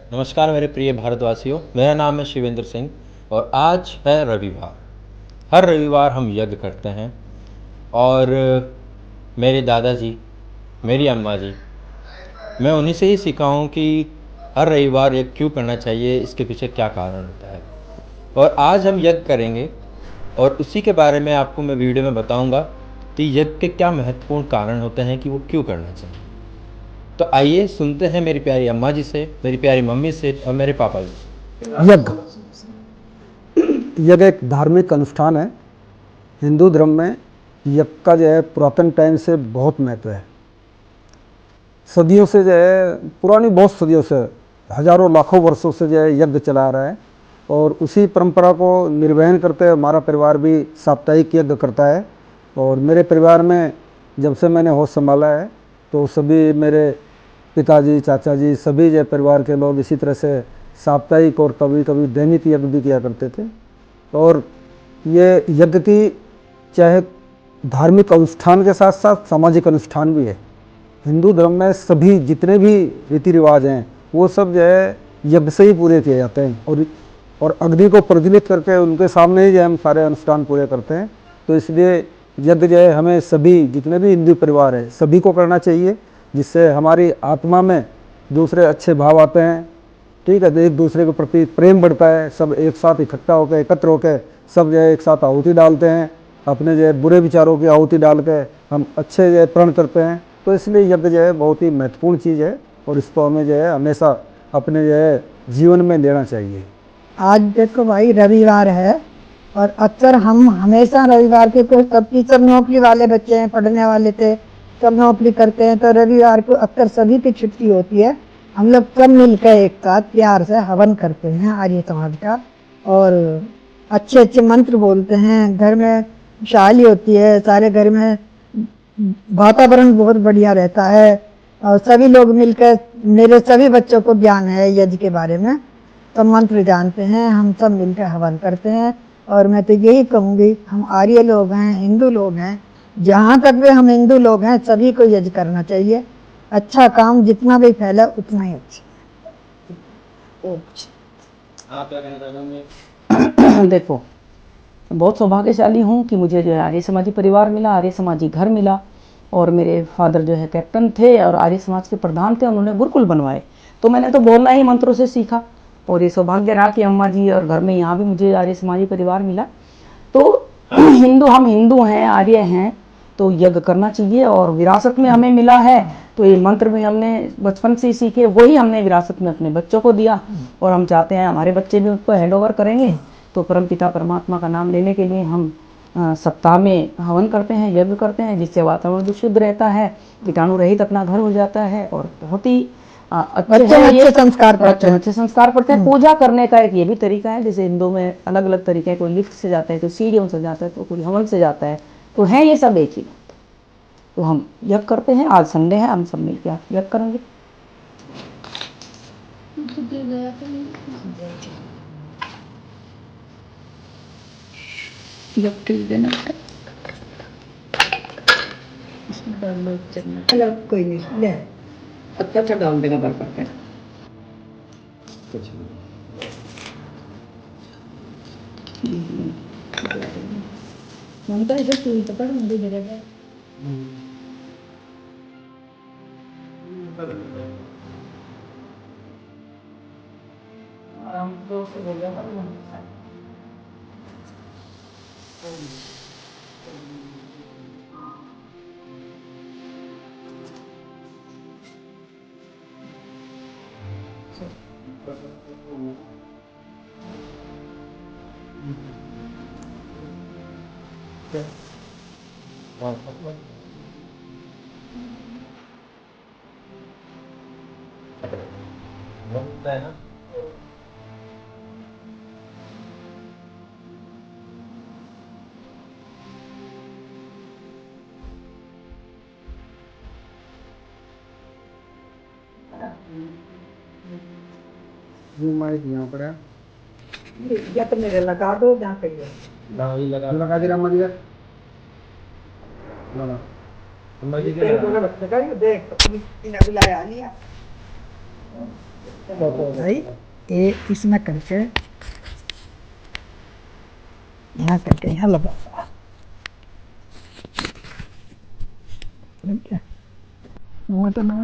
नमस्कार मेरे प्रिय भारतवासियों, मेरा नाम है शिवेंद्र सिंह और आज है रविवार। हर रविवार हम यज्ञ करते हैं और मेरे दादाजी, मेरी अम्मा जी, मैं उन्हीं से ही सीखा हूँ कि हर रविवार यज्ञ क्यों करना चाहिए, इसके पीछे क्या कारण होता है। और आज हम यज्ञ करेंगे और उसी के बारे में आपको मैं वीडियो में बताऊँगा कि यज्ञ के क्या महत्वपूर्ण कारण होते हैं कि वो क्यों करना चाहिए। तो आइए सुनते हैं मेरी प्यारी अम्मा जी से, मेरी प्यारी मम्मी से और मेरे पापा जी से। यज्ञ यज्ञ एक धार्मिक अनुष्ठान है। हिंदू धर्म में यज्ञ का जो है पुरातन टाइम से बहुत महत्व है। सदियों से जो है, पुरानी बहुत सदियों से, हजारों लाखों वर्षों से जो है यज्ञ चला आ रहा है और उसी परंपरा को निर्वहन करते हुए हमारा परिवार भी साप्ताहिक यज्ञ करता है। और मेरे परिवार में जब से मैंने होश संभाला है तो सभी मेरे पिताजी, चाचा जी, सभी जो परिवार के लोग इसी तरह से साप्ताहिक और कभी कभी दैनिक यज्ञ भी किया करते थे। और ये यज्ञ की चाहे धार्मिक अनुष्ठान के साथ साथ सामाजिक अनुष्ठान भी है। हिंदू धर्म में सभी जितने भी रीति रिवाज हैं वो सब जो है यज्ञ से ही पूरे किए जाते हैं और अग्नि को प्रज्वलित करके उनके सामने ही जो हम सारे अनुष्ठान पूरे करते हैं। तो इसलिए यज्ञ जो है हमें सभी जितने भी हिंदू परिवार है सभी को करना चाहिए, जिससे हमारी आत्मा में दूसरे अच्छे भाव आते हैं। ठीक है, तो एक दूसरे के प्रति प्रेम बढ़ता है। सब एक साथ इकट्ठा होकर एकत्र होकर सब जो है एक साथ आहुति डालते हैं। अपने जो है बुरे विचारों की आहुति डाल के हम अच्छे जो है प्रण करते हैं। तो इसलिए यज्ञ जो है बहुत ही महत्वपूर्ण चीज़ है और इसको हमें जो है हमेशा अपने जो है जीवन में लेना चाहिए। आज देखो भाई रविवार है और अक्सर हम हमेशा रविवार के तो सब नौकरी वाले बच्चे हैं, पढ़ने वाले थे, सब नौकरी करते हैं, तो रविवार को अक्सर सभी की छुट्टी होती है। हम लोग सब मिलकर एक साथ प्यार से हवन करते हैं आर्य समाज का और अच्छे अच्छे मंत्र बोलते हैं। घर में खुशहाली होती है, सारे घर में वातावरण बहुत बढ़िया रहता है और सभी लोग मिलकर, मेरे सभी बच्चों को ज्ञान है यज्ञ के बारे में, तो मंत्र जानते हैं, हम सब मिलकर हवन करते हैं। और मैं तो यही कहूँगी, हम आर्य लोग हैं, हिंदू लोग हैं, जहाँ तक भी हम हिंदू लोग हैं सभी को यज्ञ करना चाहिए। अच्छा काम जितना भी फैला उतना ही अच्छा। आप क्या कहना चाहेंगे? देखो, बहुत सौभाग्यशाली हूँ कि मुझे जो है आर्य समाजी परिवार मिला, आर्य समाजी घर मिला। और मेरे फादर जो है कैप्टन थे और आर्य समाज के प्रधान थे, उन्होंने गुरुकुल बनवाए, तो मैंने तो बोलना ही मंत्रों से सीखा। और ये सौभाग्य रहा कि अम्मा जी और घर में यहाँ भी मुझे आर्य समाजी परिवार मिला। तो हम हिंदू हैं, आर्य हैं, तो यज्ञ करना चाहिए। और विरासत में हमें मिला है तो ये मंत्र भी हमने बचपन से ही सीखे, वही हमने विरासत में अपने बच्चों को दिया और हम चाहते हैं हमारे बच्चे भी उसको हैंड ओवर करेंगे। तो परमपिता परमात्मा का नाम लेने के लिए हम सप्ताह में हवन करते हैं, यज्ञ करते हैं, जिससे वातावरण भी शुद्ध रहता है, कीटाणु रहित अपना घर हो जाता है और बहुत ही अच्छे संस्कार पड़ते हैं। पूजा करने का एक ये भी तरीका है, जैसे हिंदू में अलग अलग तरीके हैं, कोई लिफ्ट से जाता है, कोई सीढ़ियों से जाता है, तो कोई हवन से जाता है, तो है ये सब एक ही। तो हम यज्ञ करते हैं। आज संडे है, हम सब मिलकर यज्ञ करेंगे। कोई नहीं ले अच्छा डाल देगा बर्फ पे। ममता इधर तू पकड़, मुझे गिरेगा। आराम से हो गया। है ना? माइक यहाँ पर है, या तो मेरे लगा दो जहाँ पे लगा दे रहा मत यार। तेरे दोनों बच्चे का देख, तूने बुलाया नहीं है। भाई ये इसमें करके यहाँ करके यहाँ लगा ठीक है मैं तो ना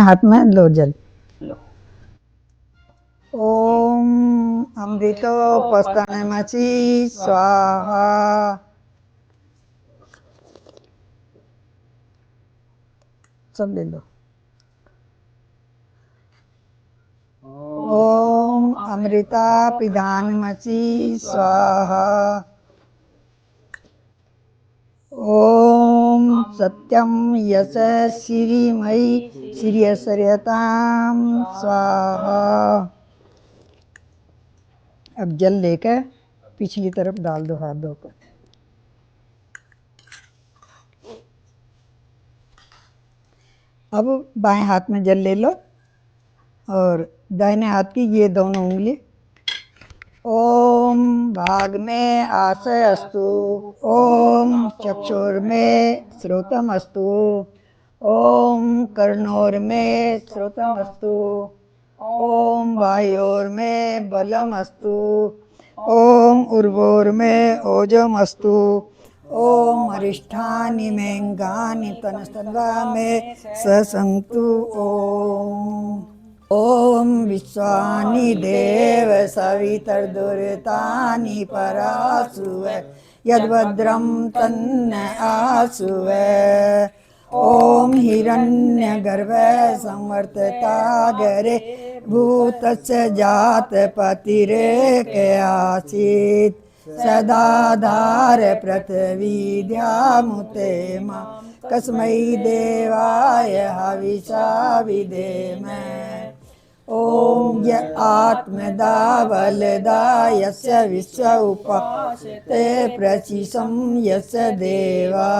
हाथ में लो जल ओम अमृतो पस्तनमसि स्वाहा सब ले लो ओम अमृता पिधानमसि स्वाहा ओम सत्यम यश श्रीमयी श्रीयसर्यताम स्वाहा अब जल लेकर पिछली तरफ डाल दो हाथ धोकर अब बाएं हाथ में जल ले लो और दाहिने हाथ की ये दोनों उंगली ओम भाग में आशय अस्तु ओम चक्षुर में श्रोतम अस्तु ओम कर्णोर में श्रोतम अस्तु ओम वायोर में बलम अस्तु ओम उर्वोर में ओजम अस्तु ओम अरिष्ठानि मेंगानि तनस्तन्वा में ससंतु ओम ओम विश्वानि देव सवितर्दुरितानि परासुव यद्भद्रं तन्न आसुव ओम हिरण्यगर्भ संवर्ततागरे भूतस्य जातपतिरेक आसीत् सदाधार पृथ्वीद्यामुते मा कस्मै देवाय हविषा विधेम ओम य आत्मदा बलदा यस्य विश्व उपासते प्रचिशं यस्य देवा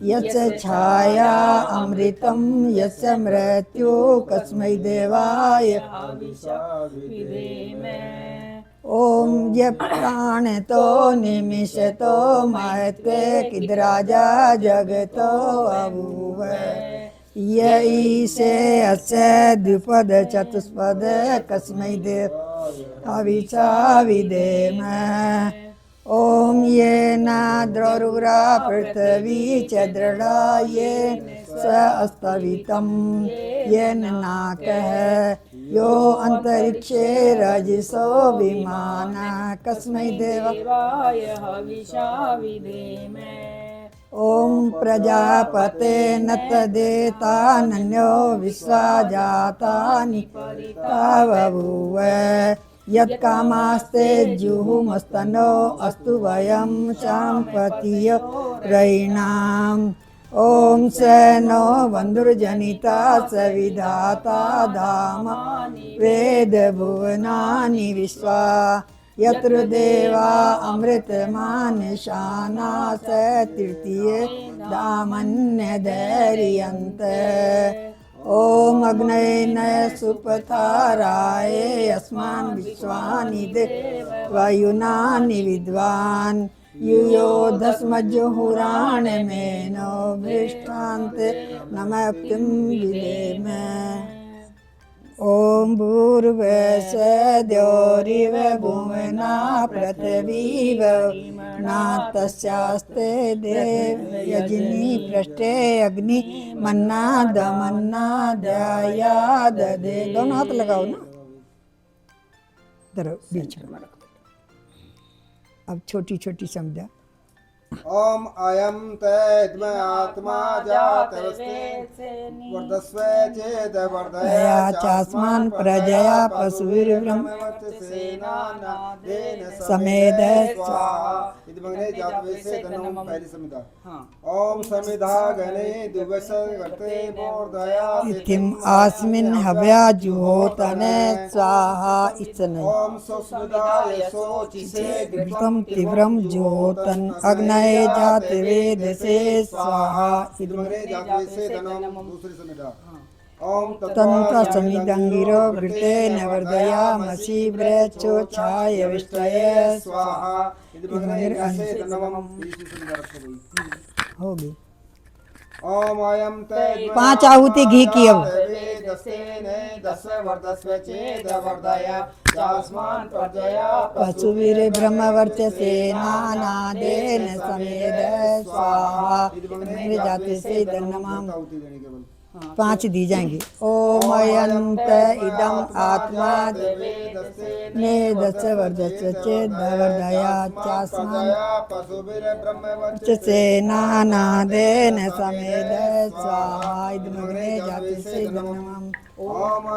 यस्य छाया अमृतं यस्य मृत्यु कस्मै देवाय ओम य प्राणतो निमिषतो महत्वे किद्राजा जगतो अभूव य ईशे अस्य द्विपद चतुष्पद कस्मै देव हविषा विधेम ओम ये नाद्रौरुग्रा पृथ्वी च दृढ़ा ये स अस्तवितं येन नाकः यो अंतरिक्षे रजसो विमाना कस्मै देवाय हविषा विधेम ओम प्रजापते न तदेतानन्यो विश्वा जातानि बभूव यत्कामास्ते जुहुमस्तनो अस्तु वयं सम्पतियो रयिणाम् ओम स नो बन्धुर्जनिता स विधाता धाम वेद भुवनानि विश्वा यत्र देवा अमृतमानशाना स तृतीये धामन्य धैर्यन्त ओम अग्नये सुपथाराय अस्मान् विश्वानि देवयुनानि विद्वान् युयोधस्मज्जुहुराण मेनो भृष्टान्ते नमक्तिं विधेम ओम भूर्भुवस्सुः द्यौरिव भुवना पृथिवीव ना तस्यास्ते देवयजनी पृष्ठे अग्नि मन्ना दमन्ना दयाददे दोनों हाथ लगाओ ना इधर बीच में अब छोटी छोटी समझा ओम अयं तद्म आत्मा जातस्ते वर्धस्व चेद वर्धया चास्मान् प्रजया समेद स्वाहा इदमग्ने जातवेसे धनम पहली समिधा ओम समिधा गणे दिवस वर्ते बोर्धया इतिम आस्मिन् हव्या जुहोतने स्वाहा इचने ओम सुस्मिधा यशो चिसे घृतं तीव्रं जुहोतन अग्नये जातवेद से स्वाहा इदमग्ने जातवेसे धनम दूसरी समिधा ओम तन्त्र समिदंगिरो घृते नवर्दया मसी ब्रेचो छाय विष्टय स्वाहा इदमग्ने जाते नमः होगी। ओम अयं ते 5 आहुति घी की अब। दसेने दस वर्धस्व चेद वर्धया चास्मान प्रजया पशुवीर ब्रह्म वर्चसे नानादेन समेद स्वाहा इदमग्ने जाते से नमः। 5 दी जाएंगी। ओम अयंत इदम आत्मा ने दस वर्धस चेद वर्धया चास्मान से नानादेन समेद स्वाहा इदमग्ने जाते से नमः।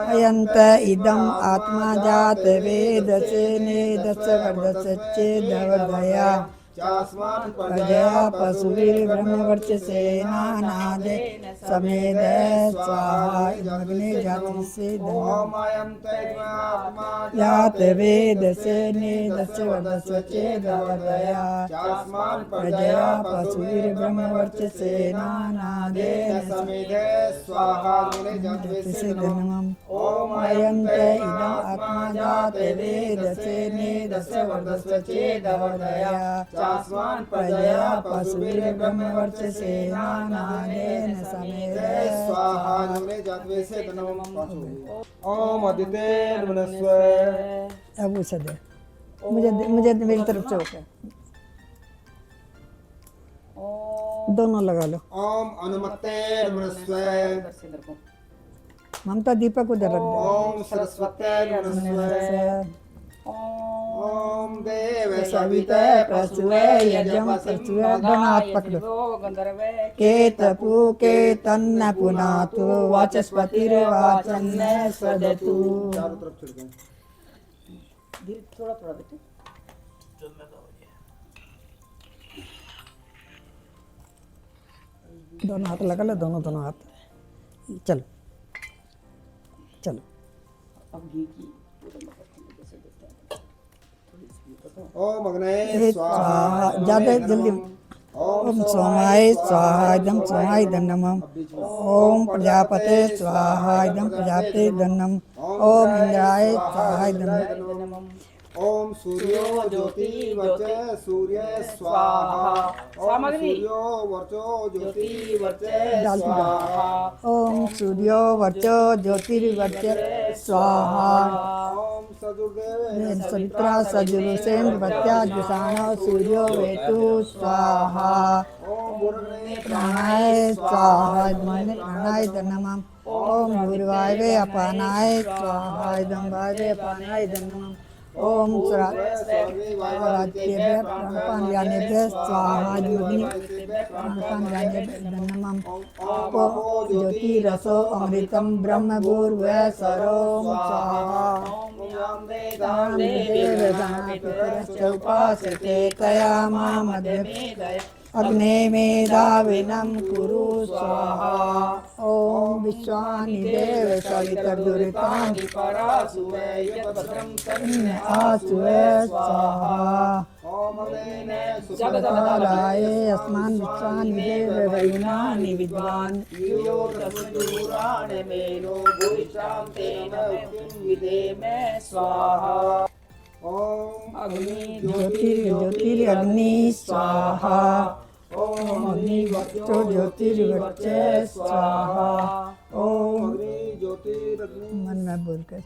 अयंत इदम आत्मा जात वेद से ने दस वर्धस चेद वर्धया चास्मान प्रजया पशुवीर ब्रह्मवर्च से नानादे समेद स्वाहा इदमग्ने जाति से ओम अयं ते आत्मा जात वेद से निदस वर्धस चेद वर्धया चास्मान प्रजया पशुवीर ब्रह्मवर्च से नानादे समेधे स्वाहा इदमग्ने जाते से नमः। ओम अयं ते इदम आत्मा जात वेद से निदस वर्धस चेद वर्धया चास्मान प्रजया पशुवीर ब्रह्मवर्च से नानादेन समेद स्वाहा इदमग्ने जाते नमः। ओम अदिते मनस्व अब उसे दे मुझे मेरी तरफ से होकर दोनों लगा लो। ओम अनुमते मनस्व ममता दीपक उधर रख दो। ओम सरस्वते मनस्व ओम देव सविता प्रसुवे यजम प्रसुवे दोनों हाथ पकड़ो। के तपु के तन्न पुनातु वाचस्पतिर वाचन्न स्वदतु। चारों तरफ छिड़कें। थोड़ा थोड़ा बेटे। दोनों हाथ लगा लो दोनों हाथ। चलो चलो अब घी की ओम अग्ने स्वाहा ज्यादा जल्दी। ओम सोमाय स्वाहा इदम सोमाय नमः। ओम प्रजापते स्वाहा इदम प्रजापते नमः। ओम इंद्राय स्वाहा इदम। ओम सूर्यो ज्योति वर्च सूर्य स्वाहा ओम सूर्यो वर्चो ज्योति वर्च स्वाहा ओम सूर्यो वर्चो ज्योतिर्वर्च स्वाहा। ओम सजुर्देव सवित्रा सजुरुसेन वत्या जुषाणो सूर्यो वेतु स्वाहा। ओम बुरग्ने प्राणाय स्वाहा इदं प्राणाय नमः। ओम भूर्वायवे अपानाय स्वाहा इदं वायवे अपानाय नमः। ओम स्वराज्येभ्यः प्राणपानयानेभ्यः स्वाहा इदमग्नि प्राणपानयानेभ्यः नमः। ओम ज्योतिरसो अमृतं ब्रह्म भूर्भुवः स्वरोम स्वाहा। उपासते तया मामद्य अग्ने मेधाविनं कुरु स्वाहा। ओम विश्वानि देव सवितर्दुरितानि आसुवे स्वाहा। ओम अग्ने सुपदाय अस्मान् विश्वानि देव वैनानि विद्वान् यो तस्दुराणे मेनो भूषां तेन विदेमे स्वाहा। ओम अग्नि ज्योतिरग्नि स्वाहा। ओम अग्निवर्चो ज्योतिर्वर्च स्वाहा। ओम अग्नि ज्योतिरग्नि मन में बोलकर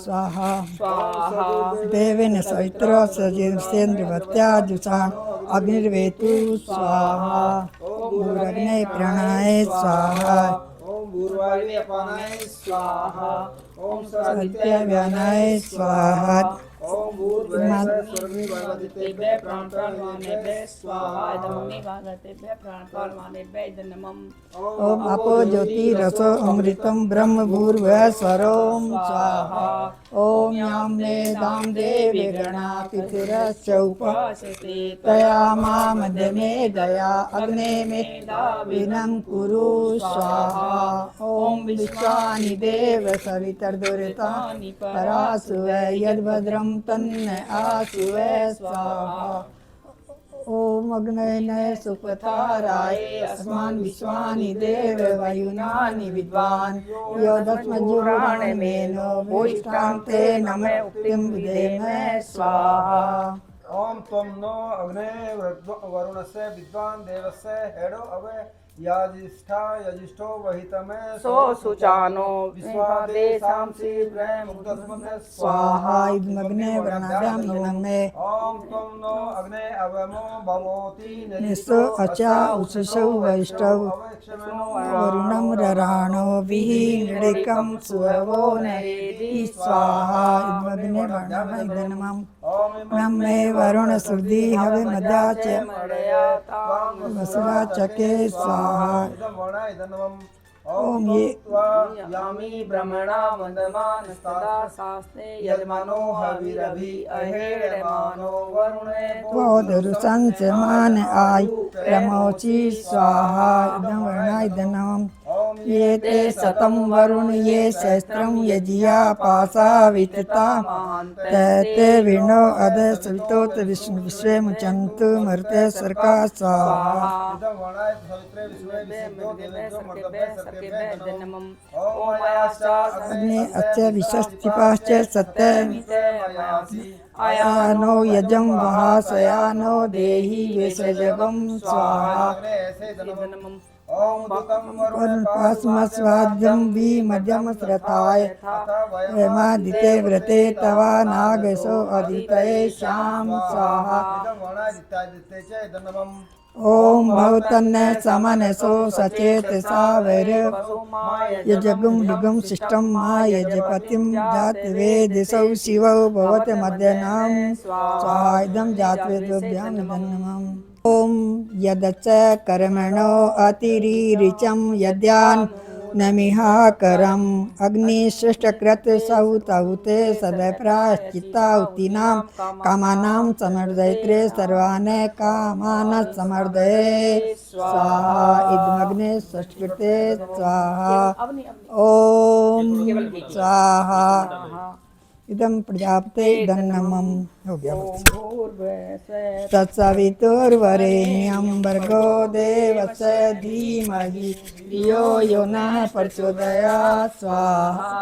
स्वाहा स्वाहा। देवेन सवित्रो सजेन्द्रवत्या जुषाण अग्निर्वेतु स्वाहा। भूरग्ने प्राणाय स्वाहा। ओम भूर्वायवे अपानाय स्वाहा। ओम सत्याव्यानाय स्वाहा। ओम भूर्भुवः स्वर्गीय भगवतेभ्यः प्राणपानवानेभ्यः स्वाहा स्वाहा प्राणपानवानेभ्यः नमः। ओम अपो ज्योतिरसो अमृतं ब्रह्म भूर्भुवः स्वरोम स्वाहा। ओम यां मेधां देवी गणातिथिरश्च उपासते तया मामद्यमे दया अग्ने मेधाविनं कुरु स्वाहा। ओम विश्वानि देव सवितर्दुरितानि परासु वै यद्भद्रं तन्न आसु वै स्वाहा। ओम अग्नये सुपथाराय अस्मान् विश्वानि देव वायुनानि विद्वान् यो दस्मज्जुराणमेनो भूष्टान्ते नमः उक्तिं विधेम स्वाहा। ओम त्वं नो अग्ने वरुणस्य विद्वान् देवस्य हेडो अवे यजिष्ठो वहितमे सो सुचानो विश्वादेशां शीघ्रं मुक्तस्मते स्वाहा इदमग्ने वर्णाभ्यां नमः। ओम त्वं नो अग्ने अवमो भवोति निस्सो अचा उषसौ वैष्टौ वरुणं रराणो विहीनृकं सुहवो नरेति स्वाहा इदमग्ने वर्णाभ्यां नमः। नमे वरुण सुरधि हवे मदा च वसुरा चके स्वाहा। ओम ये यामी ब्रह्मणा वन्दमानस्तदा शास्ते यजमानो हविरभि अहेडमानो वरुणे त्वोदरुसंसमान आयु प्रमोचि स्वाहा इदं वर्णाय नमः। ये ते सतं वरुण ये सहस्त्रं यजिया पासा वितता ते विष्णो अध सवितोत विश्वे मुचन्तु मर्ते सर्का स्वाहा। अग्ने अस्य विशस्तिपाश्च सत्य आयानो यजं वहासयानो देहि वेशजगं स्वाहा। पास्मस्वाद्यं विमजं श्रताय हेमादिते व्रते तवा नागसो अदितये श्याम स्वाहा। ओम भवतन्न समनसो सचेत सावर यजगुं दिगुं शिष्टं मा यजपतिं जातवेदसौ शिवौ भवत मध्यनां स्वाहा इदं जातवेदोभ्यां नमः। ओम यदच कर्मणो अतिरिचं यद्यान् नमिहा करम अग्निसृष्टकृत सहुतहुते सदप्राश्चित्ताहुतीनां कामानां समर्दयत्रे सर्वान् कामान् समर्दये स्वाहा इदमग्ने सृष्टकृते स्वाहा। ओम स्वाहा इदं प्रजापते इदं नमः। हो गया तत्सवितुर्वरेण्यं भर्गो देवस्य धीमहि धियो यो नः प्रचोदयात् स्वाहा।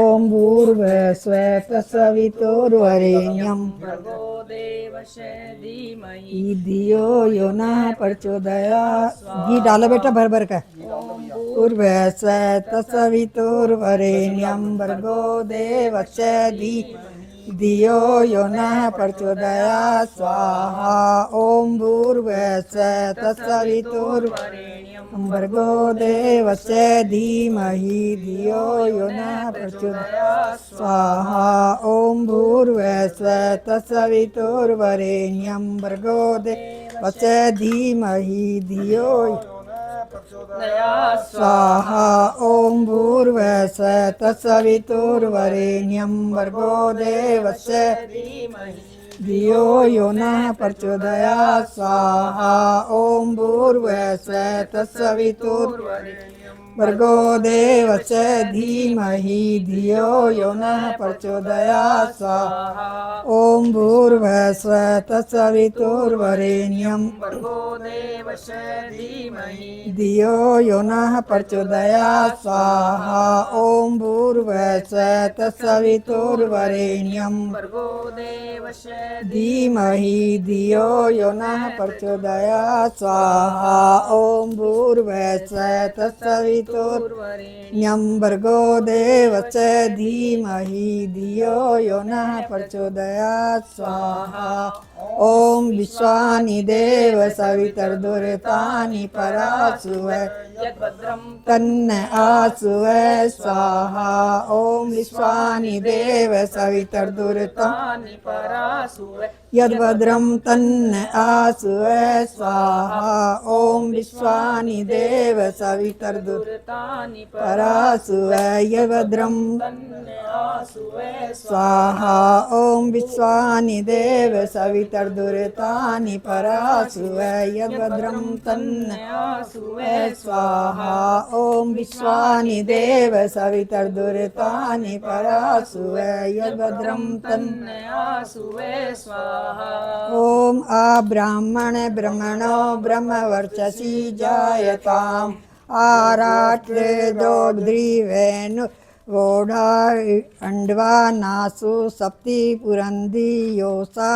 ओम भूर्भुवस्सुः तत्सवितुर्वरेण्यं भर्गो देवस्य धीमहि धियो यो नः प्रचोदयात्। घी डालो बेटा भर भर का। भूर्भुवस्सुः तत्सवितुर्वरेण्यं भर्गो देवस्य धियो यो नः प्रचोदयात् स्वाहा। ओम भूर्भुवस्सुः तत्सवितुर्वरेण्यं भर्गो देवस्य धीमहि धियो यो नः प्रचोदयात् स्वाहा। ओम भूर्भुवस्सुः तत्सवितुर्वरेण्यं भर्गो देवस्य धीमहि धियो स्वाहा। ओम भूर्भुवस्सुः तत्सवितुर्वरेण्यं भर्गो देवस्य धियो यो नः प्रचोदयात् स्वाहा। ओम भूर्भुवस्सुः तत्सवितुर्वरेण्यं भर्गो देवस्य धीमहि धियो यो नः प्रचोदयात् स्वाहा। ओम भूर्भुवस्सुः तत्सवितुर्वरेण्यं भर्गो देवस्य धीमहि धियो यो नः प्रचोदयात् स्वाहा। ओम भूर्भुवस्सुः तत्सवितुर्वरेण्यं भर्गो देवस्य धीमहि धियो यो नः प्रचोदयात् स्वाहा। ओम भूर्भुवस्सुः तत्सवितुर्वरेण्यं भर्गो देवस्य धीमहि धियो यो नः प्रचोदयात् स्वाहा। ओम विश्वानि देव सवितर्दुरितानि परासुः तन्न आसुः स्वाहा। ओम विश्वानि देव सवितर्दुरितानि परासुः यद्भद्रं तन्न आसुः स्वाहा। ओम विश्वानि देव सवितर्दुरितानि परासुः यद्भद्रं तन्न आसुः स्वाहा। ओम विश्वा विश्वानि देव सवितर्दुरितानि परासुवे यद्भद्रं तन्नयासुवे स्वाहा। ॐ विश्वानि देव सवितर्दुरितानि परासुवे यद्भद्रं तन्नयासुवे स्वाहा। ॐ आब्राह्मण ब्रह्मणो ब्रह्मवर्चसि जायताम् आराट्रे दोग्ध्रीवेनु वोढा अंडवा नासु सप्ति पुरंदी योसा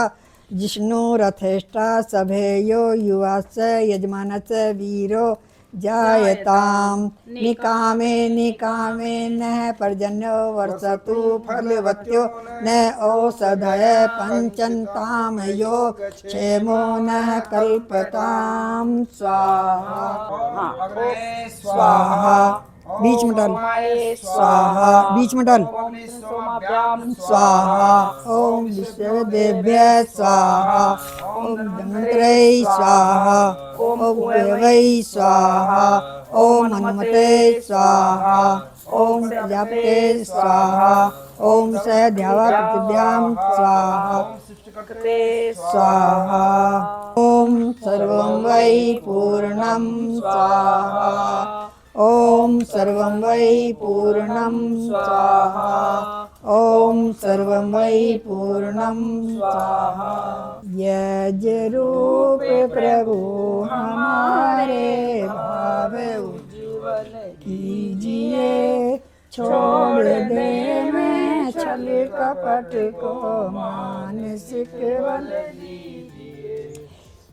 जिष्णु रथेष्टा सभेयो युवास यजमानस वीरो जायताम। निकामे निकामे न पर्जन्यो वर्षतु फलवत्यो न औषधय पंचन्ताम यो क्षेमो न कल्पताम। स्वाहा स्वाहा बीच में डाल स्वाहा बीच में डाल स्वाहा। ओम विश्वदेव्य स्वाहा। ओम धन्वंतरै स्वाहा। ओम देवै स्वाहा। ओम हनुमते स्वाहा। ओम प्रजापते स्वाहा। ओम सहद्यावा पृथिव्यां स्वाहा स्वाहा। ओम सर्वं वै पूर्णं स्वाहा। ओम सर्वं वै पूर्णं स्वाहा। ओम सर्वं वै पूर्णं स्वाहा। यज रूप प्रभु हमारे भाव उज्ज्वल कीजिए। छोड़ दे मैं छल कपट को मानसिक बल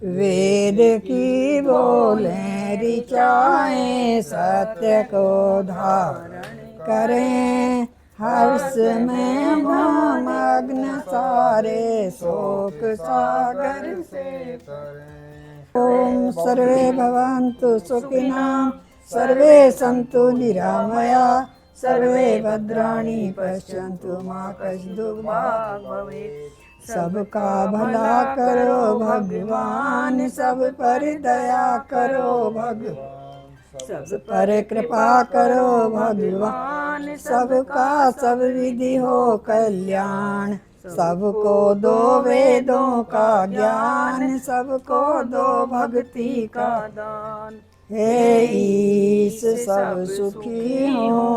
वेद की बोलें ऋचाएं सत्य को धारण करें। हर्ष में मग्न सारे शोक सागर से तरें। ओम सर्वे भवन्तु सुखिनः सर्वे सन्तु निरामया सर्वे भद्राणि पश्यन्तु मा कश्चित् भाग् भवेत्। सबका भला करो भगवान सब पर दया करो भगवान सब पर कृपा करो भगवान। सबका सब विधि हो कल्याण सबको दो वेदों का ज्ञान सबको दो भक्ति का दान। हे ईश सब सुखी हो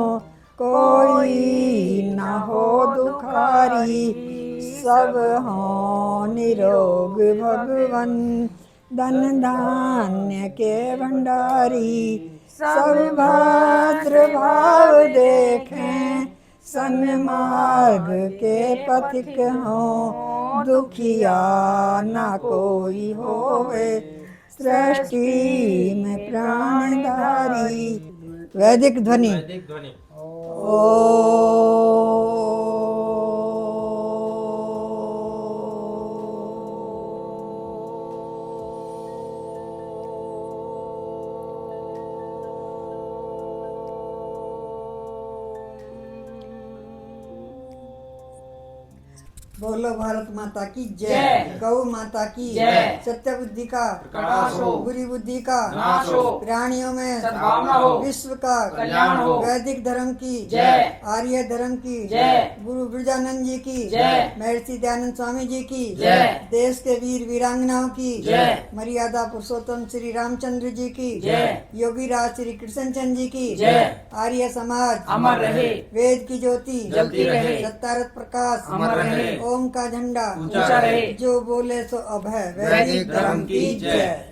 कोई न हो दुखारी सब हो निरोग भगवन। धन धान्य के भंडारी सब भद्र भाव देखें। सन्मार्ग के पथिक हो दुखिया न कोई होवे। सृष्टि में प्राणधारी वैदिक ध्वनि बोलो भारत माता की जय। गौ माता की जय। सत्य बुद्धि का प्रकाश हो बुरी बुद्धि का नाश हो प्राणियों में सद्भावना हो विश्व का कल्याण हो। वैदिक धर्म की जय। आर्य धर्म की जय। गुरु ब्रजानंद जी की जय। महर्षि दयानंद स्वामी जी की जय। देश के वीर वीरांगनाओं की जय। मर्यादा पुरुषोत्तम श्री रामचंद्र जी की जय। योगी राज श्री कृष्णचंद्र जी की जय। आर्य समाज अमर रहे। वेद की ज्योति जलती रहे। सत्यारथ प्रकाश अमर रहे। ओम का झंडा ऊंचा रहे। जो बोले सो अभय वैदिक धर्म की जय।